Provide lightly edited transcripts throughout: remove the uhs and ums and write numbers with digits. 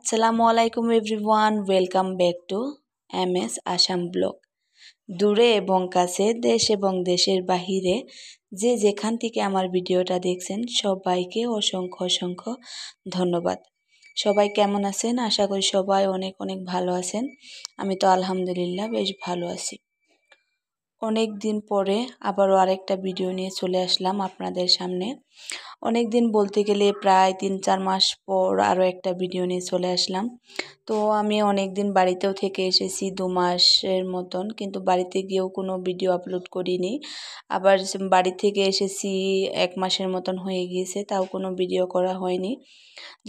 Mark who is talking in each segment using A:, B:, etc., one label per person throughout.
A: আসসালামু আলাইকুম everyone, welcome back to MS Assam blog. দূরে এবং কাছে, দেশ এবং দেশের বাহিরে যে যেখান থেকে আমার ভিডিওটা দেখছেন সবাইকে অসংখ্য অসংখ্য ধন্যবাদ। সবাই কেমন আছেন? আশা করি সবাই অনেক অনেক ভালো আছেন। আমি তো আলহামদুলিল্লাহ বেশ ভালো আছি। অনেক দিন পরে আবারও আরেকটা ভিডিও নিয়ে চলে আসলাম আপনাদের সামনে। অনেক দিন বলতে গেলে প্রায় 3-4 মাস পর আরও একটা ভিডিও নিয়ে চলে আসলাম। তো আমি অনেক দিন বাড়িতেও থেকে এসেছি 2 মাসের মতন, কিন্তু বাড়িতে গিয়েও কোনো ভিডিও আপলোড করিনি। আবার বাড়ি থেকে এসেছি 1 মাসের মতন হয়ে গিয়েছে, তাও কোনো ভিডিও করা হয়নি।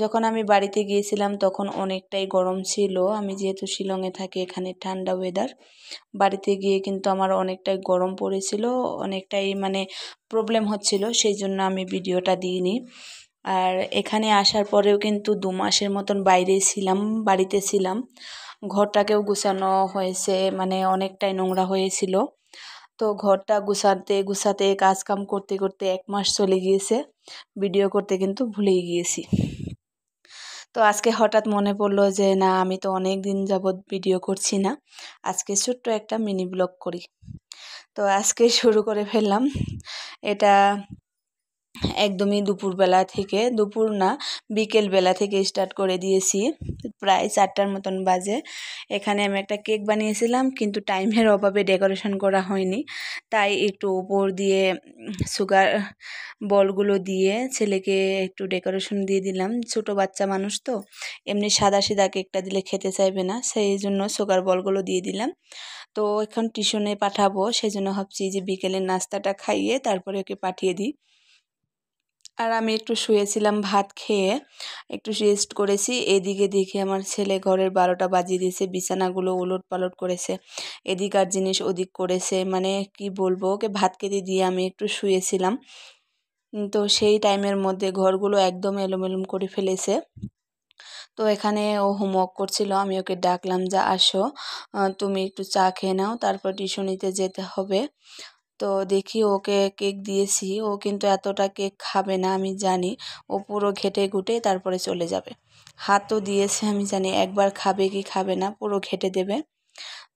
A: যখন আমি বাড়িতে গিয়েছিলাম তখন অনেকটাই গরম ছিল। আমি যেহেতু শিলংয়ে থাকি, এখানে ঠান্ডা ওয়েদার। বাড়িতে গিয়ে কিন্তু আমার অনেকটাই গরম পড়েছিল, অনেকটাই প্রবলেম হচ্ছিল, সেই জন্য আমি ভিডিওটা দিইনি। আর এখানে আসার পরেও কিন্তু 2 মাসের মতন বাইরে ছিলাম, বাড়িতে ছিলাম। ঘরটাকেও গুছানো হয়েছে, অনেকটাই নোংরা হয়েছিল। তো ঘরটা গুছাতে গুছাতে কাজকাম করতে করতে 1 মাস চলে গিয়েছে, ভিডিও করতে কিন্তু ভুলেই গিয়েছি। তো আজকে হঠাৎ মনে পড়লো যে না, আমি তো অনেক দিন যাবৎ ভিডিও করছি না, আজকে ছোট্ট একটা মিনি ব্লগ করি। তো আজকে শুরু করে ফেললাম। এটা একদমই দুপুরবেলা থেকে, দুপুর না বিকেলবেলা থেকে স্টার্ট করে দিয়েছি। প্রায় 4টার মতন বাজে। এখানে আমি একটা কেক বানিয়েছিলাম, কিন্তু টাইমের অভাবে ডেকোরেশন করা হয়নি, তাই একটু উপর দিয়ে সুগার বলগুলো দিয়ে ছেলেকে একটু ডেকোরেশন দিয়ে দিলাম। ছোট বাচ্চা মানুষ তো, এমনি সাদা সিধা কেকটা দিলে খেতে চাইবে না, সেই জন্য সুগার বলগুলো দিয়ে দিলাম। তো এখন টিউশনে পাঠাবো, সেই জন্য ভাবছি যে বিকেলের নাস্তাটা খাইয়ে তারপরে ওকে পাঠিয়ে দিই। আর আমি একটু শুয়েছিলাম, ভাত খেয়ে একটু রেস্ট করেছি। এদিকে দেখি আমার ছেলে ঘরের 12টা বাজিয়ে দিয়েছে, বিছানাগুলো ওলট পালট করেছে, এদিকার জিনিস ওদিক করেছে। কি বলবো, ওকে ভাত খেতে দিয়ে আমি একটু শুয়েছিলাম। তো সেই টাইমের মধ্যে ঘরগুলো একদম এলোমেলো করে ফেলেছে। তো এখানে ও হোমওয়ার্ক করছিল, আমি ওকে ডাকলাম যে আসো, তুমি একটু চা খেয়ে নাও, তারপর টিউশনিতে যেতে হবে। তো দেখি ওকে কেক দিয়েছি, ও কিন্তু এতটা কেক খাবে না, আমি জানি। ও পুরো ঘেটে ঘুটে তারপরে চলে যাবে। হাতও দিয়েছে, আমি জানি একবার খাবে কি খাবে না, পুরো ঘেটে দেবে।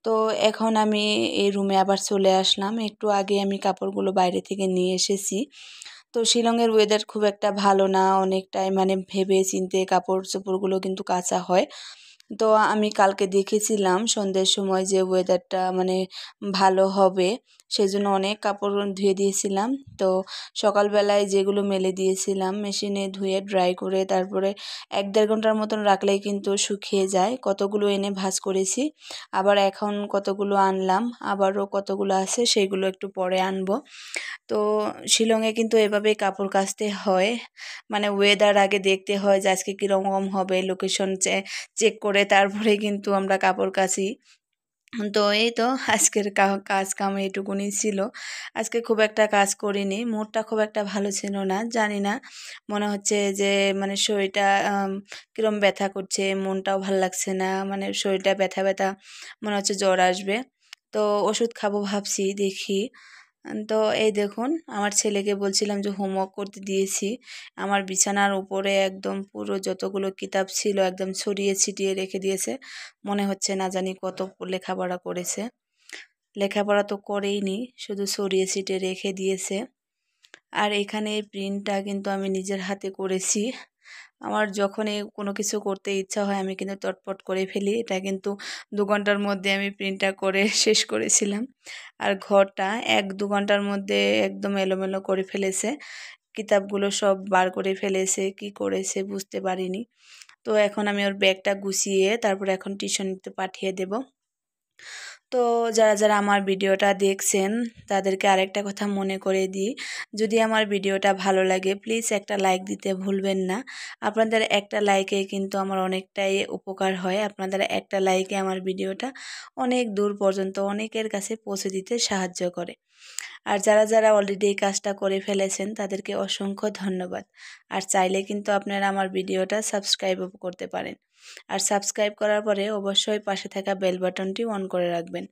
A: তো এখন আমি এই রুমে আবার চলে আসলাম। একটু আগে আমি কাপড়গুলো বাইরে থেকে নিয়ে এসেছি। তো শিলংয়ের ওয়েদার খুব একটা ভালো না, অনেকটাই ভেবে চিন্তে কাপড় চোপড়গুলো কিন্তু কাচা হয়। তো আমি কালকে দেখেছিলাম সন্ধ্যের সময় যে ওয়েদারটা ভালো হবে, সেজন্য অনেক কাপড় ধুয়ে দিয়েছিলাম। তো সকালবেলায় যেগুলো মেলে দিয়েছিলাম মেশিনে ধুয়ে ড্রাই করে তারপরে 1-1.5 ঘন্টার মতন রাখলেই কিন্তু শুকিয়ে যায়। কতগুলো এনে ভাঁজ করেছি, আবার এখন কতগুলো আনলাম, আবারও কতগুলো আছে সেইগুলো একটু পরে আনবো। তো শিলংয়ে কিন্তু এভাবেই কাপড় কাচতে হয়, ওয়েদার আগে দেখতে হয় যে আজকে কীরকম হবে, লোকেশন চেক করে তারপরে কিন্তু আমরা কাপড় কাচি। তো এই তো আজকের কাজ কাম এইটুকুনি ছিল। আজকে খুব একটা কাজ করিনি, মুডটা খুব একটা ভালো ছিল না, জানি না, মনে হচ্ছে যে শরীরটা কীরকম ব্যথা করছে, মনটাও ভালো লাগছে না, শরীরটা ব্যথা ব্যথা মনে হচ্ছে জ্বর আসবে। তো ওষুধ খাবো ভাবছি, দেখি। তো এই দেখুন, আমার ছেলেকে বলছিলাম যে হোমওয়ার্ক করতে দিয়েছি, আমার বিছানার উপরে একদম পুরো যতগুলো কিতাব ছিল একদম ছড়িয়ে ছিটিয়ে রেখে দিয়েছে। মনে হচ্ছে না জানি কত লেখাপড়া করেছে। লেখাপড়া তো করেইনি, শুধু ছড়িয়ে ছিটিয়ে রেখে দিয়েছে। আর এখানে এই প্রিন্টটা কিন্তু আমি নিজের হাতে করেছি। আমার যখনই কোনো কিছু করতে ইচ্ছা হয় আমি কিন্তু তটপট করে ফেলি। এটা কিন্তু 2 ঘন্টার মধ্যে আমি প্রিন্টটা করে শেষ করেছিলাম। আর ঘরটা 1-2 ঘন্টার মধ্যে একদম এলোমেলো করে ফেলেছে, কিতাবগুলো সব বার করে ফেলেছে, কি করেছে বুঝতে পারিনি। তো এখন আমি ওর ব্যাগটা গুছিয়ে তারপরে এখন টিউশনিতে পাঠিয়ে দেব। তো যারা যারা আমার ভিডিওটা দেখছেন তাদেরকে আরেকটা কথা মনে করে দিই, যদি আমার ভিডিওটা ভালো লাগে প্লিজ একটা লাইক দিতে ভুলবেন না। আপনাদের একটা লাইকে কিন্তু আমার অনেকটাই উপকার হয়, আপনাদের একটা লাইকে আমার ভিডিওটা অনেক দূর পর্যন্ত অনেকের কাছে পৌঁছে দিতে সাহায্য করে। আর যারা যারা অলরেডি এই কাজটা করে ফেলেছেন তাদেরকে অসংখ্য ধন্যবাদ। আর চাইলে কিন্তু আপনারা আমার ভিডিওটা সাবস্ক্রাইবও করতে পারেন। আর সাবস্ক্রাইব করার পরে অবশ্যই পাশে থাকা বেল বাটনটি অন করে রাখবেন।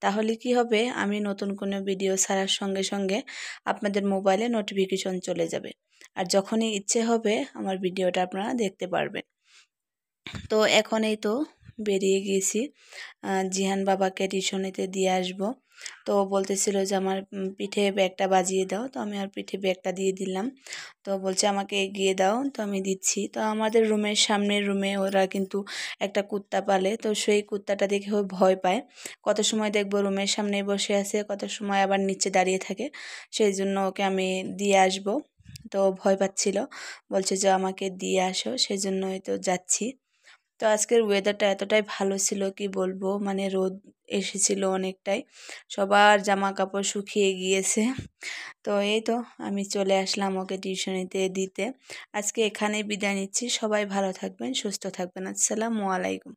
A: তাহলে কি হবে, আমি নতুন কোনো ভিডিও ছাড়ার সঙ্গে সঙ্গে আপনাদের মোবাইলে নোটিফিকেশন চলে যাবে, আর যখনই ইচ্ছে হবে আমার ভিডিওটা আপনারা দেখতে পারবেন। তো এখন এই তো বেরিয়ে গিয়েছি, জিহান বাবাকে টিউশনিতে দিয়ে আসবো। তো বলতেছিল যে আমার পিঠে ব্যাগটা বাজিয়ে দাও, তো আমি আর পিঠে ব্যাগটা দিয়ে দিলাম। তো বলছে আমাকে এগিয়ে দাও, তো আমি দিচ্ছি। তো আমাদের রুমের সামনের রুমে ওরা কিন্তু একটা কুত্তা পালে, তো সেই কুত্তাটা দেখে ও ভয় পায়। কত সময় দেখবো রুমের সামনে বসে আছে, কত সময় আবার নিচে দাঁড়িয়ে থাকে। সেই জন্য ওকে আমি দিয়ে আসবো। তো ভয় পাচ্ছিল, বলছে যে আমাকে দিয়ে আসো, সেই জন্যই তো যাচ্ছি। তো আজকের ওয়েদারটা এতটাই ভালো ছিল কি বলবো, মানে রোদ এসেছিল অনেকটাই, সবার জামা কাপড় শুকিয়ে গিয়েছে। তো এই তো আমি চলে আসলাম ওকে টিউশনিতে দিতে। আজকে এখানেই বিদায় নিচ্ছি। সবাই ভালো থাকবেন, সুস্থ থাকবেন। আসসালামু আলাইকুম।